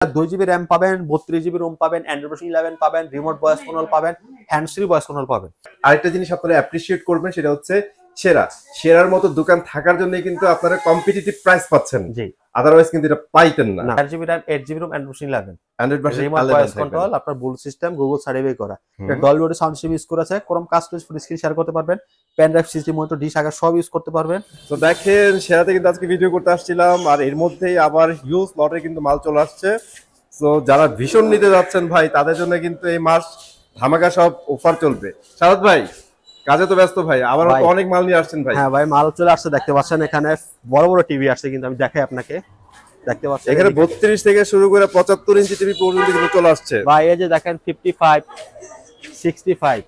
2 GB RAM পাবেন, 32 GB Rome পাবেন, Android version 11 পাবেন, রিমোট ভয়েস কন্ট্রোল পাবেন, হ্যান্ডস ফ্রি ভয়েস কন্ট্রোল পাবেন। আরেকটা জিনিস আপনারা অ্যাপ্রিশিয়েট করবেন, সেটা হচ্ছে সেরার মতো দোকান থাকার জন্য কিন্তু আপনারা কম্পিটিটিভ প্রাইস পাচ্ছেন। জি, আদারওয়াইজ কিন্তু এটা পাইতেন না। 4GB RAM, 8GB ROM, Android version 11, Android version remote voice control, আপনার ব্লুটুথ সিস্টেম, গুগল সার্টিফাই করা, এটা Dolby audio sound system use করেছে, Chromecast full screen share করতে পারবেন, pen drive, system monitor, dish আকার সব ইউজ করতে পারবেন। তো দেখেন, সেরাতে কিন্তু আজকে ভিডিও করতে আসছিলাম, আর এর মধ্যেই আবার হিউজ লটে কিন্তু মাল চলে আসছে। তো যারা ভীষণ নিতে যাচ্ছেন ভাই, তাদের জন্য কিন্তু এই মাস ধামাকা সব অফার চলবে। শাহাদ ভাই কাজে তো ব্যস্ত ভাই, আবার অনেক মাল নিয়ে আসছেন ভাই। হ্যাঁ ভাই, মাল চলে আসছে, দেখতে পাচ্ছেন এখানে বড় বড় টিভি আসছে, কিন্তু আমি দেখাই আপনাকে, দেখতে পাচ্ছেন এখানে 32 থেকে শুরু করে 75 ইঞ্চি টিভি পর্যন্ত কিন্তু চলে আসছে ভাই। এই যে দেখেন 55, 65,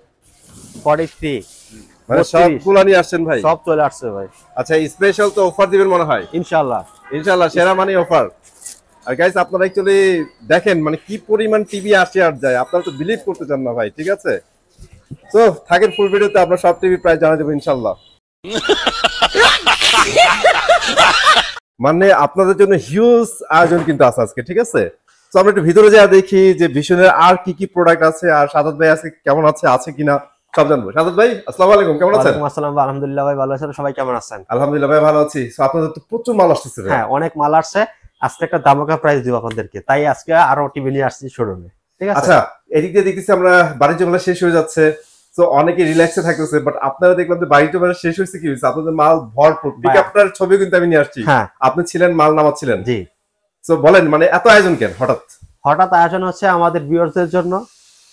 43, মানে সবগুলো নিয়ে আসছেন ভাই, সব চলে আসছে ভাই। আচ্ছা, স্পেশাল তো অফার দিবেন মনে হয়। ইনশাআল্লাহ ইনশাআল্লাহ, সেরা মানে অফার। আর গাইস, আপনারা অ্যাকচুয়ালি দেখেন মানে কি পরিমাণ টিভি আসে আর যায়, আপনারা তো বিলিভ করতে চান না ভাই। ঠিক আছে, তো থাকেন ফুল ভিডিওতে, আমরা সব টিভি প্রাইস জানা দেবো ইনশাআল্লাহ। মানে আপনাদের জন্য হিউজ আয়োজন কিন্তু আছে আজকে। ঠিক আছে, তো আমরা একটু ভিতরে যা দেখি যে ভীষণের আর কি কি প্রোডাক্ট আছে, আর সাদাত ভাই আজকে কেমন আছে কিনা সব জানবো। সাদাত ভাই আসসালামু আলাইকুম, কেমন আছেন? ওয়ালাইকুম আসসালাম, আলহামদুলিল্লাহ ভাই, ভালো আছেন? সবাই কেমন আছেন? আলহামদুলিল্লাহ ভাই, ভালো আছি। তো আপনাদের তো প্রচুর মাল আসতেছে। হ্যাঁ, অনেক মাল আসছে, আজকে একটা দামাকা প্রাইস দিব আপনাদেরকে, তাই আজকে আরো টিভি নিয়ে আসছি শোরুমে। ঠিক আছে, আচ্ছা, এদিক দিয়ে দেখতেছি আমরা বাণিজ্য মেলা শেষ হয়ে যাচ্ছে, তো অনেকে রিল্যাক্সে থাকতেছে, বাট আপনারা দেখলাম যে বাণিজ্য মেলা শেষ হয়েছে, কি হয়েছে আপনাদের মাল ভরপুর। পিকআপটার ছবি কিন্তু আমি নিয়ে আসছি। হ্যাঁ, আপনি ছিলেন, মাল নামাচ্ছিলেন। জি। তো বলেন, মানে এত আয়োজন কেন হঠাৎ আয়োজন হচ্ছে আমাদের ভিউয়ারদের জন্য,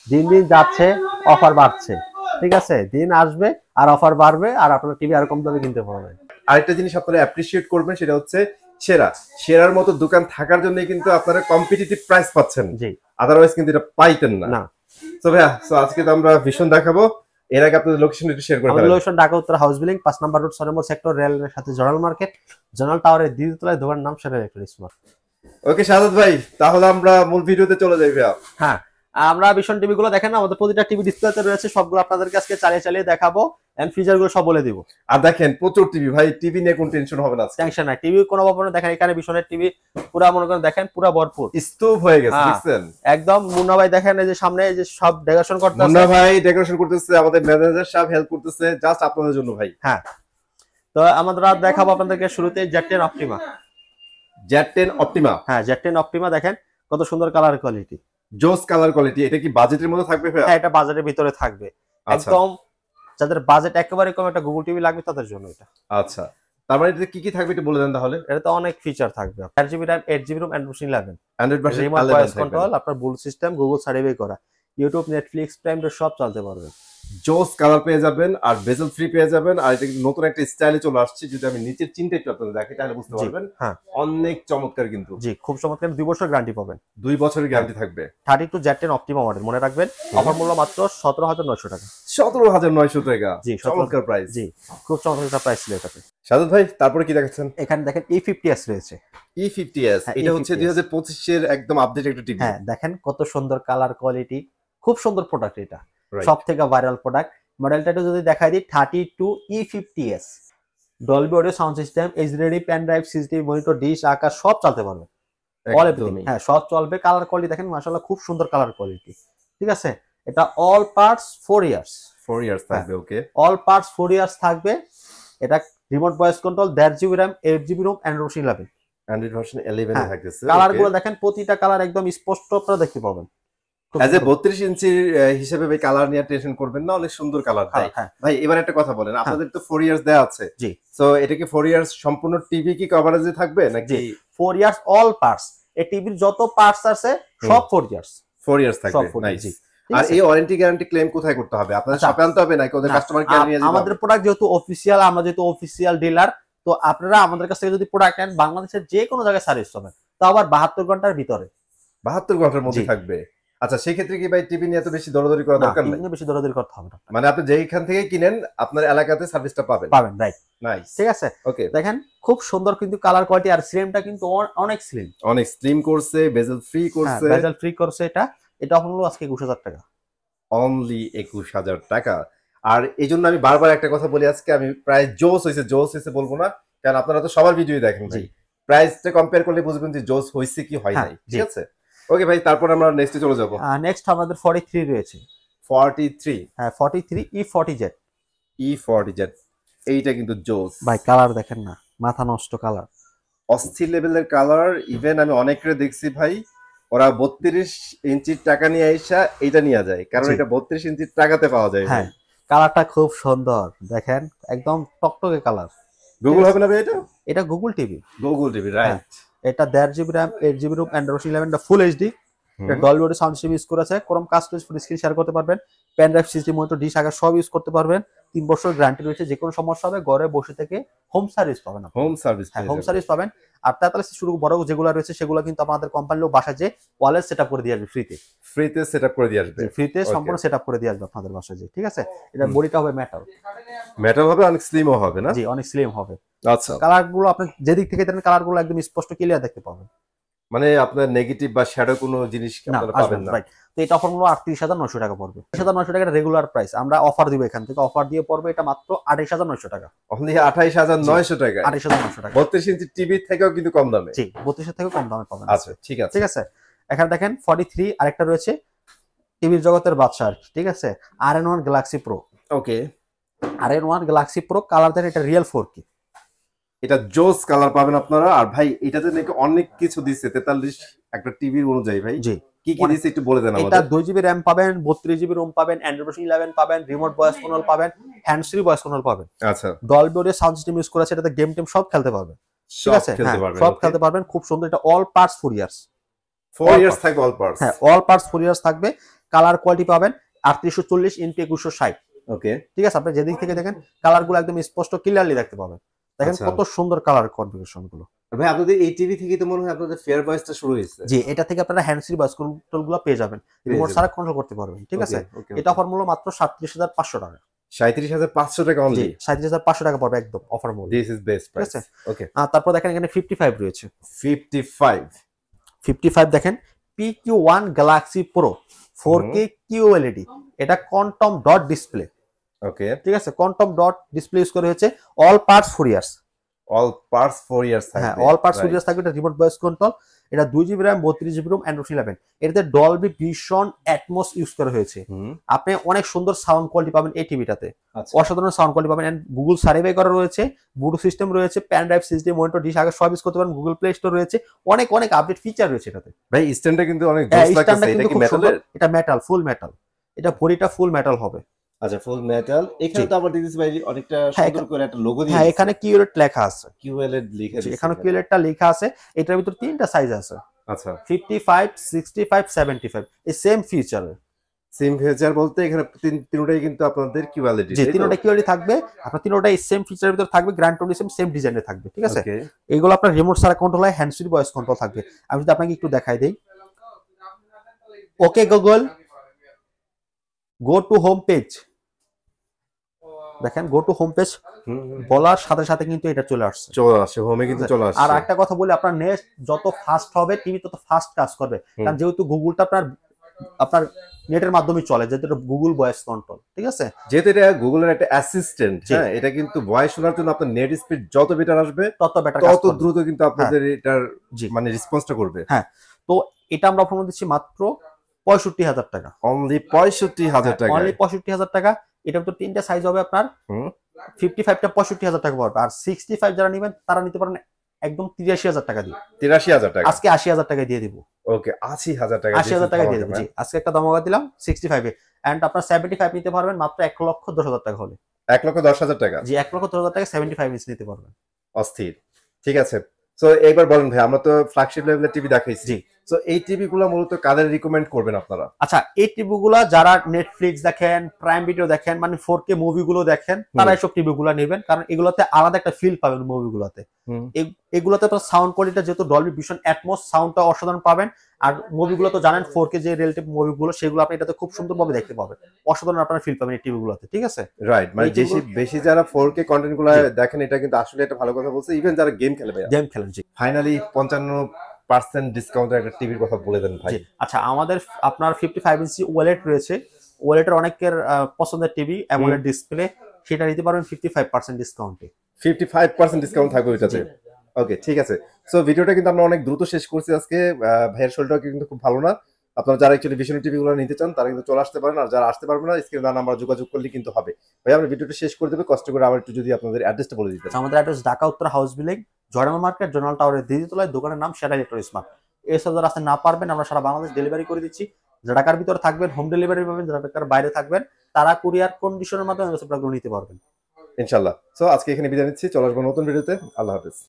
দিন দিন যাচ্ছে, অফার বাড়ছে। ঠিক আছে, দিন আসবে আর অফার বাড়বে, আর আপনারা টিভি আর কম দামে কিনতে পারবেন। আরেকটা জিনিস আপনারা অ্যাপ্রিশিয়েট করবেন, সেটা হচ্ছে সেরার মতো দোকান থাকার জন্য কিন্তু আপনারা কম্পিটিটিভ প্রাইস পাচ্ছেন। জি, আদারওয়াইজ কিন্তু এটা পাইতেন না। তো ভাইয়া, তো আজকে তো আমরা ভীষণ দেখাবো। এর আগে আপনাদের লোকেশন একটু শেয়ার করে আমাদের লোকেশন ঢাকা উত্তর হাউস বিল্ডিং 5 নম্বর রোড, 6 নম্বর সেক্টর, রেলের সাথে জোনাল মার্কেট, জোনাল টাওয়ারের দ্বিতীয় তলায় দোকানের নাম সেরা ইলেকট্রনিক্স মার্ট। ওকে শাহাদাত ভাই, তাহলে আমরা মূল ভিডিওতে চলে যাই ভাইয়া। হ্যাঁ, আমরা ভীষণ টিভি গুলো দেখেন, আমাদের প্রতিটা টিভি ডিসপ্লেতে রয়েছে, সবগুলো আপনাদেরকে আজকে চালিয়ে দেখাবো, এন্ড ফিচার গুলো সব বলে দিব। আর দেখেন প্রচুর টিভি ভাই, টিভি নিয়ে কোনো টেনশন হবে না, টেনশন নাই, টিভি কোনো ব্যাপার না। দেখেন এখানে ভীষণের টিভি পুরো মনে করেন, দেখেন পুরো ভরপুর স্তূপ হয়ে গেছে, দেখছেন একদম। মুন্না ভাই দেখেন, এই যে সামনে এই যে সব ডেকোরেশন করতেছে, মুন্না ভাই ডেকোরেশন করতেছে, আমাদের ম্যানেজার সাহেব হেল্প করতেছে, জাস্ট আপনাদের জন্য ভাই। হ্যাঁ, তো আমাদের রাত দেখাবো আপনাদেরকে শুরুতে Z10 অপটিমা। Z10 অপটিমা, হ্যাঁ, Z10 অপটিমা দেখেন কত সুন্দর কালার কোয়ালিটি, জোস কালার কোয়ালিটি। এটা কি বাজেটের মধ্যে থাকবে ভাই? হ্যাঁ, এটা বাজেটের ভিতরে থাকবে একদম। যাদের বাজেট একেবারে কম, একটা গুগল টিভি লাগবে তাদের জন্য এটা। আচ্ছা, তার মানে এটাতে কি কি থাকবে একটু বলে দেন তাহলে। এটাতে অনেক ফিচার থাকবে, 4GB RAM, 8GB ROM, Android version 11, Android version remote voice control, আপনার ব্লুটুথ সিস্টেম, গুগল সার্টিফাই করা, ইউটিউব, নেটফ্লিক্স, প্রাইম সব চালাতে পারবেন। জোস কালার পেয়ে যাবেন, আর বেজেল ফ্রি পেয়ে যাবেন। আর এটা নতুন একটা স্টাইলে চলে আসছে, যদি আমি নিচের চিন্তা একটু আপনাদের দেখি তাহলে বুঝতে পারবেন। হ্যাঁ, অনেক চমৎকার কিন্তু। জি, খুব চমৎকার। 2 বছর গ্যারান্টি পাবেন, 2 বছরের গ্যারান্টি থাকবে। 32 Z10 অপটিমা মডেল, মনে রাখবেন। অফার মূল্য মাত্র 17,900 টাকা। 17,900 টাকা, জি, চমৎকার প্রাইস। জি, খুব চমৎকার প্রাইস ছিল এটাতে। সাদত ভাই, তারপরে কি দেখাচ্ছেন? এখানে দেখেন E50s রয়েছে। E50s, এটা হচ্ছে 2025 এর একদম আপডেট একটা টিভি। হ্যাঁ, দেখেন কত সুন্দর কালার কোয়ালিটি, খুব সুন্দর প্রোডাক্ট। এটা সবথেকে ভাইরাল প্রোডাক্ট। মডেলটা যদি দেখাই দিই, 32 E50s, Dolby audio sound system, HD pen drive, CCTV monitor, dish আকার সব চালাতে পারবে, অল এভরিথিং। হ্যাঁ, সব চলবে। কালার কোয়ালিটি দেখেন, মাশাআল্লাহ খুব সুন্দর কালার কোয়ালিটি। ঠিক আছে, এটা অল পার্টস 4 ইয়ার্স। 4 ইয়ার্স থাকবে। ওকে, অল পার্টস 4 ইয়ার্স থাকবে। এটা remote voice control, 1.5GB RAM, 8GB ROM, Android 11, Android version 11 এ থাকতেছে। কালার গুলো দেখেন, প্রতিটা কালার একদম স্পষ্ট আপনারা দেখতে পাবেন। এজ এ 32 ইঞ্চির হিসেবে ভাই কালার নিয়ে টেনশন করবেন না, অনেক সুন্দর কালার দেয় ভাই। এবার একটা কথা বলেন, আপনাদের তো 4 ইয়ার্স দেয়া আছে। জি, সো এটা কি 4 ইয়ার্স সম্পূর্ণ টিভি কি কভারেজে থাকবে নাকি? 4 ইয়ার্স অল পার্টস। এই টিভির যত পার্টস আছে সব 4 ইয়ার্স। 4 ইয়ার্স থাকবে, নাইস। আর এই ওয়ারেন্টি গ্যারান্টি ক্লেম কোথায় করতে হবে? আপনাদের শপে আনতে হবে নাকি ওদের কাস্টমার কেয়ার নিয়ে যাবে? আমাদের প্রোডাক্ট যেহেতু অফিশিয়াল, আমরা যেহেতু অফিশিয়াল ডিলার, তো আপনারা আমাদের কাছ থেকে যদি প্রোডাক্ট নেন, বাংলাদেশের যে কোনো জায়গায় সার্ভিস পাবেন, তো আবার 72 ঘন্টার ভিতরে। 72 ঘন্টার মধ্যে থাকবে। আচ্ছা, সেই ক্ষেত্রে কি ভাই টিভি নিয়ে এত বেশি দরদারি করা দরকার নেই? বেশি দরদারি করতে হবে না, মানে আপনি যেইখান থেকে কিনেন আপনার এলাকাতে সার্ভিসটা পাবেন। রাইট, নাইস, ঠিক আছে। ওকে, দেখেন খুব সুন্দর কিন্তু কালার কোয়ালিটি, আর স্লিমটা কিন্তু অনেক স্লিম করছে, বেজেল ফ্রি করছে। বেজেল ফ্রি করছে। এটা হলো আজকে 21,000 টাকা, অনলি 21,000 টাকা। আর এই জন্য আমি বারবার একটা কথা বলি, আজকে আমি প্রায় জোস হয়েছে বলবো না, কারণ আপনারা তো সবার ভিডিও দেখেন। প্রাইসটা কম্পেয়ার করলে বুঝবেন যে জোস হয়েছে কি হয় নাই। ঠিক আছে, ওকে ভাই, তারপর আমরা নেক্সটে চলে যাব। নেক্সট আমাদের 43 রয়েছে। 43, হ্যাঁ 43 E40Z। E40Z, এইটা কিন্তু জোস ভাই কালার দেখেন না, মাথা নষ্ট কালার, অস্থির লেভেলের কালার। ইভেন আমি অনেকরে দেখছি ভাই, ওরা 32 ইঞ্চির টাকা নিয়ে আইসা এটা নিয়ে যায়, কারণ এটা 32 ইঞ্চির টাকাতে পাওয়া যায়। হ্যাঁ কালারটা খুব সুন্দর দেখেন, একদম টকটকে কালার। গুগল হবে না ভাই? এটা Google TV. Google TV, right. এটা 1.5 GB RAM, 8 GB ROM, Android 11 full HD. এটা Dolby audio sound system use করেছে, Chromecast full screen share করতে পারবেন, পেন ড্রাইভ, সিসডি মনিটর, ডিশ আকার সব ইউজ করতে পারবেন। 3 বছর গ্যারান্টি রয়েছে, যে কোনো সমস্যা হবে ঘরে বসে থেকে হোম সার্ভিস পাবেন। হোম সার্ভিস, হ্যাঁ হোম সার্ভিস পাবেন। আর 43 শুরু বড় যেগুলো রয়েছে সেগুলো কিন্তু আমাদের কোম্পানির লোক বাসায় যে ওয়ালেট সেটআপ করে দিয়ে আসবে ফ্রিতে। ফ্রিতে সেটআপ করে দিয়ে আসবে, ফ্রিতে সম্পূর্ণ সেটআপ করে দিয়ে আসবে আপনাদের বাসায় যে, ঠিক আছে। এটা বডিটা হবে মেটাল। মেটাল হবে, অনেক স্লিমও হবে না? জি অনেক স্লিম হবে। আচ্ছা, কালারগুলো আপনি যেদিক থেকে দেখেন কালারগুলো একদম স্পষ্ট ক্লিয়ার দেখতে পাবেন, মানে আপনার নেগেটিভ বা শ্যাডো কোনো জিনিস আপনারা পাবেন না। তো এটা অফার মূল্য 38,900 টাকা পড়বে। 38,900 টাকা রেগুলার প্রাইস, আমরা অফার দিব এখান থেকে, অফার দিয়ে পড়বে এটা মাত্র 28,900 টাকা। অনলি 28,900 টাকা, 28,900 টাকা। 32 ইঞ্চি টিভি থেকেও কিন্তু কম দামে। জি 32 থেকে কম দামে পাবেন। আচ্ছা ঠিক আছে, ঠিক আছে। এখানে দেখেন 43 আরেকটা রয়েছে, টিভির জগতের বাদশা আর কি, ঠিক আছে, RN1 গ্যালাক্সি প্রো। ওকে, RN1 গ্যালাক্সি প্রো, কালার দেন এটা রিয়েল 4K। এটা জোস কালার পাবেন আপনারা। আর ভাই এটাতে নাকি অনেক কিছু দিচ্ছে 43 একটা টিভির অনুযায়ী। ভাই জি কি কি দিচ্ছে একটু বলে দেন আমাদের। এটা 2 জিবি র্যাম পাবেন, 32 জিবি রোম পাবেন, অ্যান্ড্রয়েড 11 পাবেন, রিমোট ভয়েস কন্ট্রোল পাবেন, হ্যান্ডস ফ্রি ভয়েস কন্ট্রোল পাবেন। আচ্ছা, Dolby audio sound system use করেছে, এটাতে গেম টেম সব খেলতে পারবেন। ঠিক আছে, সব খেলতে পারবেন, খুব সুন্দর। এটা অল পার্টস 4 ইয়ার্স, 4 ইয়ার্স থাকবে অল পার্টস। হ্যাঁ অল পার্টস 4 ইয়ার্স থাকবে। কালার কোয়ালিটি পাবেন 3840 ইনটু 2160। ওকে, ঠিক আছে, আপনি যেদিক থেকে দেখেন কালারগুলো একদম স্পষ্ট ক্লিয়ারলি দেখতে পাবেন। দেখেন কত সুন্দর কালার কনফিগারেশন গুলো। ভাই আপনাদের এই টিভি থেকে তো মনে হয় আপনাদের ফেয়ার ভয়েসটা শুরু হয়েছে। জি এটা থেকে আপনারা হ্যান্ড ফ্রি ভয়েস কন্ট্রোল গুলো পেয়ে যাবেন, রিমোট ছাড়া কন্ট্রোল করতে পারবেন। ঠিক আছে, এটা অফার মূল্য মাত্র 37,500 টাকা। 37,500 টাকা অনলি? 37,500 টাকা পড়বে একদম অফার মূল্য। This is best price. Okay, তারপর দেখেন এখানে 55 রয়েছে। 55 দেখেন PQ1 galaxy pro 4K QLED, এটা কোয়ান্টাম ডট ডিসপ্লে। ওকে, ঠিক আছে, কোয়ান্টাম ডট ডিসপ্লে ইউজ করে হচ্ছে all parts 4 years. All parts 4 years থাকবে। হ্যাঁ অল পার্টস 4 ইয়ার্স থাকবে। এটা রিমোট ভয়েস কন্ট্রোল, এটা 2 GB RAM, 32 GB ROM, Android 11। এটাতে ডলবি ভিশন অ্যাটমস ইউজ করা হয়েছে। আপনি অনেক সুন্দর সাউন্ড কোয়ালিটি পাবেন এই টিভিটাতে, অসাধারণ সাউন্ড কোয়ালিটি পাবেন। এন্ড গুগল সার্ভে করা রয়েছে, ব্লুটুথ সিস্টেম রয়েছে, পেন ড্রাইভ, সিসডি মনিটর, ডিশ আগে সব ইউজ করতে পারেন। গুগল প্লে স্টোর রয়েছে, অনেক অনেক আপডেট ফিচার রয়েছে এটাতে। ভাই স্ট্যান্ডটা কিন্তু অনেক জোস লাগছে। এটা কি মেটালের? এটা মেটাল, ফুল মেটাল। এটা বডিটা ফুল মেটাল হবে। আচ্ছা, ফুল মেটাল। এখানে তো আবার দিতেছি ভাই অনেকটা সুন্দর করে একটা লোগো দিয়েছে। হ্যাঁ এখানে কিউএলইড লেখা আছে, কিউএলইড লেখা আছে। এখানে কিউএলইডটা লেখা আছে। এটার ভিতর তিনটা সাইজ আছে। আচ্ছা, 55, 65, 75, এই সেম ফিচার। সেম ফিচার বলতে এখানে তিনটাই কিন্তু আপনাদের কিউএলইড। জি তিনটা কিউএলইড থাকবে, আপনার তিনটাই সেম ফিচারের ভিতর থাকবে, গ্র্যান্ড টোটালি সেম ডিজাইনে থাকবে। ঠিক আছে, এইগুলো আপনার রিমোট ছাড়া কন্ট্রোল হয়, হ্যান্ডস ফ্রি ভয়েস কন্ট্রোল থাকবে। আমি যদি আপনাকে একটু দেখাই দেই, okay Google go to home page. দেখেন গো টু হোম পেজ বলার সাথে সাথে কিন্তু এটা চলে আসছে হোমে কিন্তু চলে আসছে। আর একটা কথা বলি, আপনার নেট যত ফাস্ট হবে টিভি তত ফাস্ট কাজ করবে, কারণ যেহেতু গুগলটা আপনার নেটের মাধ্যমে চলে, যেহেতু এটা গুগল ভয়েস কন্ট্রোল। ঠিক আছে, যেহেতু এটা গুগলের একটা অ্যাসিস্ট্যান্ট, হ্যাঁ এটা কিন্তু ভয়েস শোনার জন্য আপনার নেট স্পিড যত বেটার আসবে তত দ্রুত কিন্তু আপনাদের এটার মানে রেসপন্সটা করবে। হ্যাঁ, তো এটা আমরা অফার দিচ্ছি মাত্র 65,000 টাকা। অনলি 65,000 টাকা, অনলি 65,000 টাকা। এটার ভিতর তিনটা সাইজ হবে আপনার। 55টা 65,000 টাকা পড়বে, আর 65 যারা নেবেন তারা নিতে পারেন একদম 83,000 টাকা দিয়ে। 83,000 টাকা আজকে 80,000 টাকা দিয়ে দিব। ওকে, 80,000 টাকা, 80,000 টাকা দিয়ে দিব। জি আজকে একটা ধামাকা দিলাম 65 এ। এন্ড আপনার 75 নিতে পারবেন মাত্র 1,10,000 টাকা হলে। 1,10,000 টাকা? জি 1,10,000 টাকা 75 ইঞ্চ নিতে পারবেন। অস্থির। ঠিক আছে, সো এইবার বলেন ভাই, আমরা তো ফ্ল্যাগশিপ লেভেলের টিভি দেখাইছি। জি, সো এই টিভি গুলো মূলত কাদের রিকমেন্ড করবেন আপনারা? আচ্ছা, এই টিভি গুলা যারা নেটফ্লিক্স দেখেন, প্রাইম ভিডিও দেখেন, মানে 4K মুভিগুলো দেখেন, তারা এইসব টিভি গুলা নেবেন, কারণ এগুলোতে আলাদা একটা ফিল পাবেন মুভিগুলোতে। এগুলোতে তো সাউন্ড কোয়ালিটি যেহেতু ডলবি ভিশন অ্যাটমস, সাউন্ডটা অসাধারণ পাবেন। আর মুভিগুলো তো জানেন 4K যে রিয়েলিটি মুভিগুলো, সেগুলো আপনি এটাতে খুব সুন্দরভাবে দেখতে পাবেন, অসাধারণ আপনারা ফিল পাবেন এই টিভি গুলোতে। ঠিক আছে, রাইট, মানে বেশি যারা 4K কন্টেন্ট গুলো দেখেন, এটা কিন্তু আসলে একটা ভালো কথা বলছে। ইভেন যারা গেম খেলে, গেম খেলেন। জি, ফাইনালি 55% ডিসকাউন্টের একটা টিভির কথা বলে দেন ভাই। আচ্ছা, আমাদের আপনার 55 ইঞ্চি ওয়ালেট রয়েছে। ওয়ালেটের অনেকের পছন্দের টিভি অ্যামোলেড ডিসপ্লে, সেটা নিতে পারবেন 55% ডিসকাউন্টে। 55% ডিসকাউন্ট থাকবে ওইটাতে? ওকে, ঠিক আছে। সো ভিডিওটা কিন্তু আমরা অনেক দ্রুত শেষ করছি আজকে। ভাইয়ের শরীরটা কিন্তু খুব ভালো না। আপনারা যারা অ্যাকচুয়ালি ভিশন টিভি গুলো নিতে চান তারা কিন্তু চলে আসতে পারেন, আর যারা আসতে পারবে না স্ক্রিনে দেওয়া নাম্বার যোগাযোগ করলে কিন্তু হবে। ভাই আমরা ভিডিওটা শেষ করে দেবে, কষ্ট করে আবার একটু যদি আপনাদের অ্যাড্রেসটা বলে দিতেন। আমাদের অ্যাড্রেস ঢাকা উত্তর house building, Joynal market, Joynal টাওয়ারের দ্বিতীয়তলায়, দোকানের নাম সেরা ইলেকট্রনিক্স স্মার্ট। এসব যারা আসতে না পারবেন আমরা সারা বাংলাদেশ ডেলিভারি করে দিচ্ছি। যারা ঢাকার ভিতরে থাকবেন হোম ডেলিভারি পাবেন, যারা ঢাকার বাইরে থাকবেন তারা কুরিয়ার কন্ডিশনের মাধ্যমে প্রোডাক্টগুলো নিতে পারবেন ইনশাল্লাহ। সো আজকে এখানে বিদায় নিচ্ছি, চলে আসবো নতুন ভিডিওতে। আল্লাহ হাফেজ।